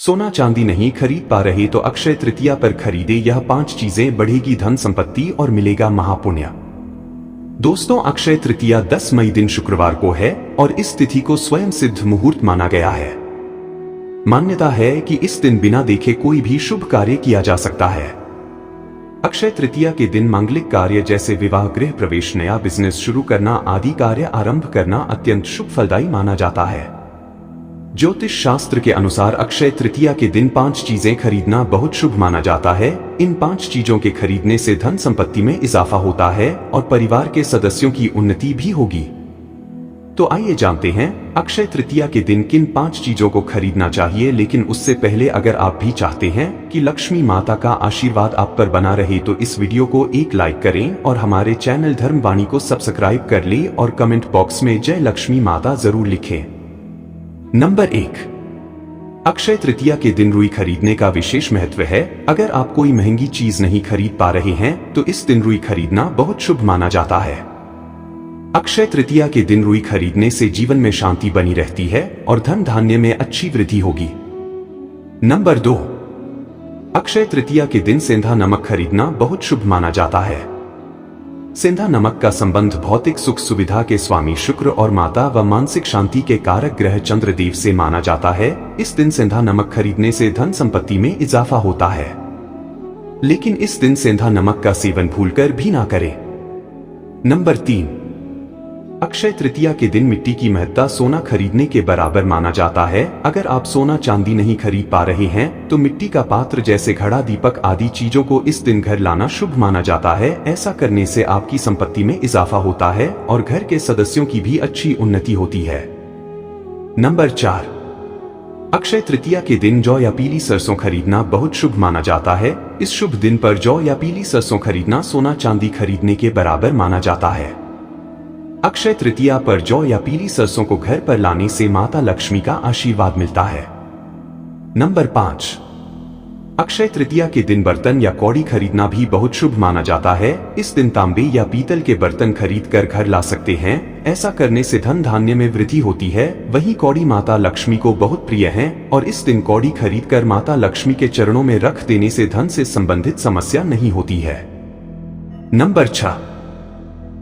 सोना चांदी नहीं खरीद पा रहे तो अक्षय तृतीया पर खरीदे यह 5 चीजें, बढ़ेगी धन संपत्ति और मिलेगा महापुण्य। दोस्तों, अक्षय तृतीया 10 मई दिन शुक्रवार को है और इस तिथि को स्वयं सिद्ध मुहूर्त माना गया है। मान्यता है कि इस दिन बिना देखे कोई भी शुभ कार्य किया जा सकता है। अक्षय तृतीया के दिन मांगलिक कार्य जैसे विवाह, गृह प्रवेश, नया बिजनेस शुरू करना आदि कार्य आरंभ करना अत्यंत शुभ फलदायी माना जाता है। ज्योतिष शास्त्र के अनुसार अक्षय तृतीया के दिन 5 चीजें खरीदना बहुत शुभ माना जाता है। इन 5 चीजों के खरीदने से धन संपत्ति में इजाफा होता है और परिवार के सदस्यों की उन्नति भी होगी। तो आइए जानते हैं अक्षय तृतीया के दिन किन 5 चीजों को खरीदना चाहिए। लेकिन उससे पहले अगर आप भी चाहते हैं कि लक्ष्मी माता का आशीर्वाद आप पर बना रहे तो इस वीडियो को एक लाइक करें और हमारे चैनल धर्मवाणी को सब्सक्राइब कर लें और कमेंट बॉक्स में जय लक्ष्मी माता जरूर लिखें। नंबर 1, अक्षय तृतीया के दिन रुई खरीदने का विशेष महत्व है। अगर आप कोई महंगी चीज नहीं खरीद पा रहे हैं तो इस दिन रुई खरीदना बहुत शुभ माना जाता है। अक्षय तृतीया के दिन रुई खरीदने से जीवन में शांति बनी रहती है और धन धान्य में अच्छी वृद्धि होगी। नंबर 2, अक्षय तृतीया के दिन सेंधा नमक खरीदना बहुत शुभ माना जाता है। सेंधा नमक का संबंध भौतिक सुख सुविधा के स्वामी शुक्र और माता व मानसिक शांति के कारक ग्रह चंद्रदेव से माना जाता है। इस दिन सेंधा नमक खरीदने से धन संपत्ति में इजाफा होता है। लेकिन इस दिन सेंधा नमक का सेवन भूलकर भी ना करें। नंबर 3, अक्षय तृतीया के दिन मिट्टी की महत्ता सोना खरीदने के बराबर माना जाता है। अगर आप सोना चांदी नहीं खरीद पा रहे हैं तो मिट्टी का पात्र जैसे घड़ा, दीपक आदि चीजों को इस दिन घर लाना शुभ माना जाता है। ऐसा करने से आपकी संपत्ति में इजाफा होता है और घर के सदस्यों की भी अच्छी उन्नति होती है। नंबर 4, अक्षय तृतीया के दिन जौ या पीली सरसों खरीदना बहुत शुभ माना जाता है। इस शुभ दिन पर जौ या पीली सरसों खरीदना सोना चांदी खरीदने के बराबर माना जाता है। अक्षय तृतीया पर जौ या पीली सरसों को घर पर लाने से माता लक्ष्मी का आशीर्वाद मिलता है। नंबर 5, अक्षय तृतीया के दिन बर्तन या कौड़ी खरीदना भी बहुत शुभ माना जाता है। इस दिन तांबे या पीतल के बर्तन खरीद कर घर ला सकते हैं। ऐसा करने से धन धान्य में वृद्धि होती है। वहीं कौड़ी माता लक्ष्मी को बहुत प्रिय है और इस दिन कौड़ी खरीद कर माता लक्ष्मी के चरणों में रख देने से धन से संबंधित समस्या नहीं होती है। नंबर 6,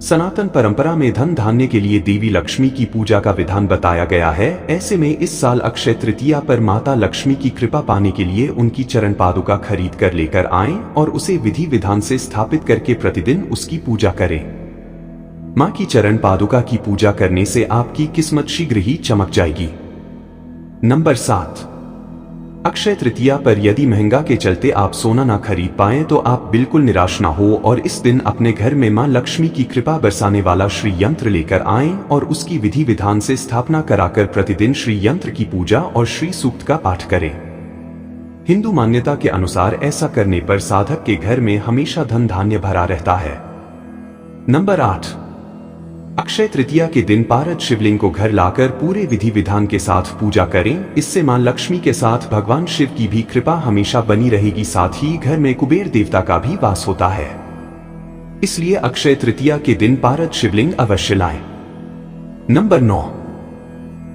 सनातन परंपरा में धन धान्य के लिए देवी लक्ष्मी की पूजा का विधान बताया गया है। ऐसे में इस साल अक्षय तृतीया पर माता लक्ष्मी की कृपा पाने के लिए उनकी चरण पादुका खरीद कर लेकर आएं और उसे विधि विधान से स्थापित करके प्रतिदिन उसकी पूजा करें। मां की चरण पादुका की पूजा करने से आपकी किस्मत शीघ्र ही चमक जाएगी। नंबर 7, अक्षय तृतीया पर यदि महंगा के चलते आप सोना ना खरीद पाएं तो आप बिल्कुल निराश ना हो और इस दिन अपने घर में मां लक्ष्मी की कृपा बरसाने वाला श्री यंत्र लेकर आएं और उसकी विधि विधान से स्थापना कराकर प्रतिदिन श्री यंत्र की पूजा और श्री सूक्त का पाठ करें। हिंदू मान्यता के अनुसार ऐसा करने पर साधक के घर में हमेशा धन धान्य भरा रहता है। नंबर 8, अक्षय तृतीया के दिन पारद शिवलिंग को घर लाकर पूरे विधि विधान के साथ पूजा करें। इससे मां लक्ष्मी के साथ भगवान शिव की भी कृपा हमेशा बनी रहेगी। साथ ही घर में कुबेर देवता का भी वास होता है। इसलिए अक्षय तृतीया के दिन पारद शिवलिंग अवश्य लाएं। नंबर 9,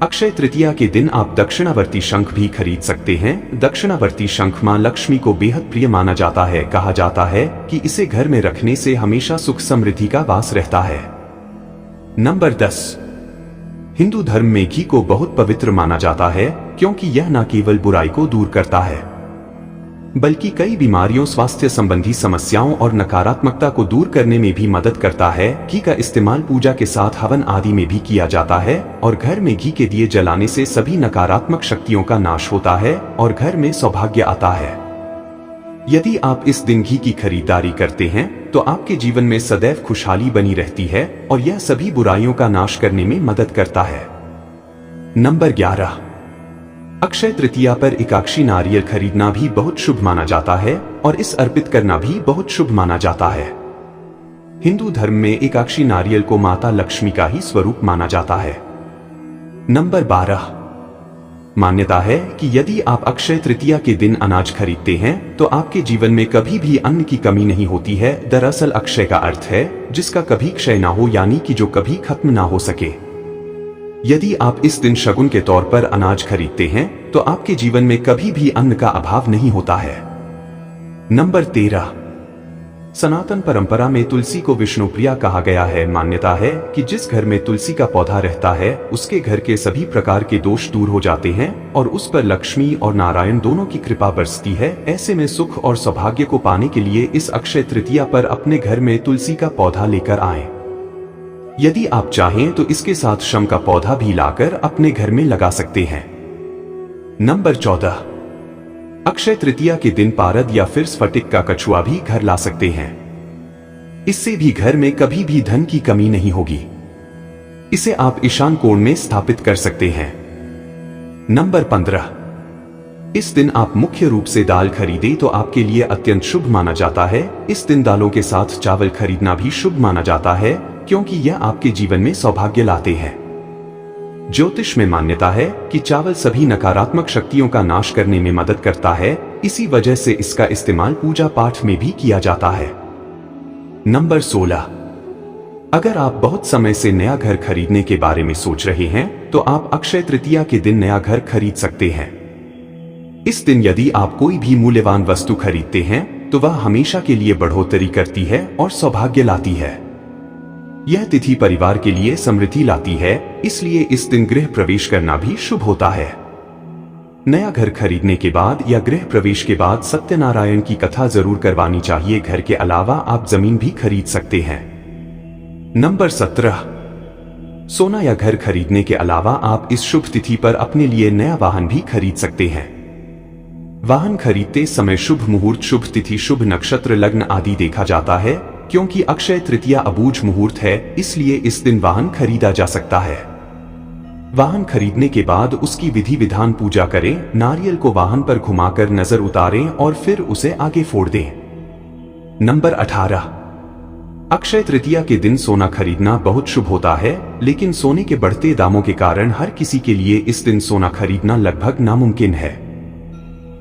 अक्षय तृतीया के दिन आप दक्षिणावर्ती शंख भी खरीद सकते हैं। दक्षिणावर्ती शंख मां लक्ष्मी को बेहद प्रिय माना जाता है। कहा जाता है कि इसे घर में रखने से हमेशा सुख समृद्धि का वास रहता है। नंबर 10, हिंदू धर्म में घी को बहुत पवित्र माना जाता है क्योंकि यह न केवल बुराई को दूर करता है बल्कि कई बीमारियों, स्वास्थ्य संबंधी समस्याओं और नकारात्मकता को दूर करने में भी मदद करता है। घी का इस्तेमाल पूजा के साथ हवन आदि में भी किया जाता है और घर में घी के दिए जलाने से सभी नकारात्मक शक्तियों का नाश होता है और घर में सौभाग्य आता है। यदि आप इस दिन घी की खरीदारी करते हैं तो आपके जीवन में सदैव खुशहाली बनी रहती है और यह सभी बुराइयों का नाश करने में मदद करता है। नंबर 11, अक्षय तृतीया पर एकाक्षी नारियल खरीदना भी बहुत शुभ माना जाता है और इस अर्पित करना भी बहुत शुभ माना जाता है। हिंदू धर्म में एकाक्षी नारियल को माता लक्ष्मी का ही स्वरूप माना जाता है। नंबर 12, मान्यता है कि यदि आप अक्षय तृतीया के दिन अनाज खरीदते हैं तो आपके जीवन में कभी भी अन्न की कमी नहीं होती है। दरअसल अक्षय का अर्थ है जिसका कभी क्षय ना हो, यानी कि जो कभी खत्म ना हो सके। यदि आप इस दिन शगुन के तौर पर अनाज खरीदते हैं तो आपके जीवन में कभी भी अन्न का अभाव नहीं होता है। नंबर 13। सनातन परंपरा में तुलसी को विष्णुप्रिया कहा गया है। मान्यता है कि जिस घर में तुलसी का पौधा रहता है उसके घर के सभी प्रकार के दोष दूर हो जाते हैं और उस पर लक्ष्मी और नारायण दोनों की कृपा बरसती है। ऐसे में सुख और सौभाग्य को पाने के लिए इस अक्षय तृतीया पर अपने घर में तुलसी का पौधा लेकर आएं। यदि आप चाहें तो इसके साथ शम का पौधा भी लाकर अपने घर में लगा सकते हैं। नंबर 14। अक्षय तृतीया के दिन पारद या फिर स्फटिक का कछुआ भी घर ला सकते हैं। इससे भी घर में कभी भी धन की कमी नहीं होगी। इसे आप ईशान कोण में स्थापित कर सकते हैं। नंबर 15। इस दिन आप मुख्य रूप से दाल खरीदें तो आपके लिए अत्यंत शुभ माना जाता है। इस दिन दालों के साथ चावल खरीदना भी शुभ माना जाता है क्योंकि यह आपके जीवन में सौभाग्य लाते हैं। ज्योतिष में मान्यता है कि चावल सभी नकारात्मक शक्तियों का नाश करने में मदद करता है, इसी वजह से इसका इस्तेमाल पूजा पाठ में भी किया जाता है। नंबर 16। अगर आप बहुत समय से नया घर खरीदने के बारे में सोच रहे हैं तो आप अक्षय तृतीया के दिन नया घर खरीद सकते हैं। इस दिन यदि आप कोई भी मूल्यवान वस्तु खरीदते हैं तो वह हमेशा के लिए बढ़ोतरी करती है और सौभाग्य लाती है। यह तिथि परिवार के लिए समृद्धि लाती है, इसलिए इस दिन गृह प्रवेश करना भी शुभ होता है। नया घर खरीदने के बाद या गृह प्रवेश के बाद सत्यनारायण की कथा जरूर करवानी चाहिए। घर के अलावा आप जमीन भी खरीद सकते हैं। नंबर 17। सोना या घर खरीदने के अलावा आप इस शुभ तिथि पर अपने लिए नया वाहन भी खरीद सकते हैं। वाहन खरीदते समय शुभ मुहूर्त, शुभ तिथि, शुभ नक्षत्र, लग्न आदि देखा जाता है। क्योंकि अक्षय तृतीया अबूझ मुहूर्त है, इसलिए इस दिन वाहन खरीदा जा सकता है। वाहन खरीदने के बाद उसकी विधि विधान पूजा करें, नारियल को वाहन पर घुमाकर नजर उतारें और फिर उसे आगे फोड़ दें। नंबर 18। अक्षय तृतीया के दिन सोना खरीदना बहुत शुभ होता है, लेकिन सोने के बढ़ते दामों के कारण हर किसी के लिए इस दिन सोना खरीदना लगभग नामुमकिन है।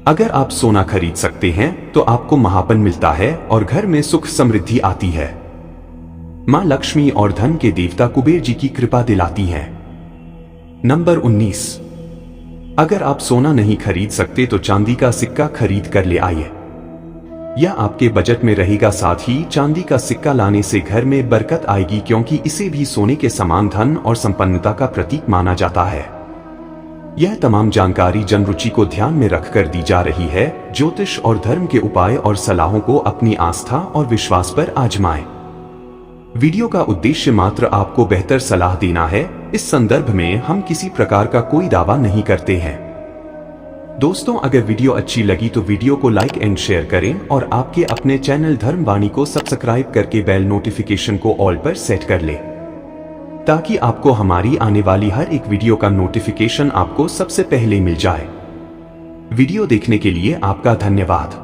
अगर आप सोना खरीद सकते हैं तो आपको महापन मिलता है और घर में सुख समृद्धि आती है। मां लक्ष्मी और धन के देवता कुबेर जी की कृपा दिलाती हैं। नंबर 19। अगर आप सोना नहीं खरीद सकते तो चांदी का सिक्का खरीद कर ले आइए। यह आपके बजट में रहेगा। साथ ही चांदी का सिक्का लाने से घर में बरकत आएगी क्योंकि इसे भी सोने के समान धन और संपन्नता का प्रतीक माना जाता है। यह तमाम जानकारी जनरुचि को ध्यान में रखकर दी जा रही है। ज्योतिष और धर्म के उपाय और सलाहों को अपनी आस्था और विश्वास पर आजमाएं। वीडियो का उद्देश्य मात्र आपको बेहतर सलाह देना है। इस संदर्भ में हम किसी प्रकार का कोई दावा नहीं करते हैं। दोस्तों, अगर वीडियो अच्छी लगी तो वीडियो को लाइक एंड शेयर करें और आपके अपने चैनल धर्मवाणी को सब्सक्राइब करके बेल नोटिफिकेशन को ऑल पर सेट कर लें, ताकि आपको हमारी आने वाली हर एक वीडियो का नोटिफिकेशन आपको सबसे पहले मिल जाए। वीडियो देखने के लिए आपका धन्यवाद।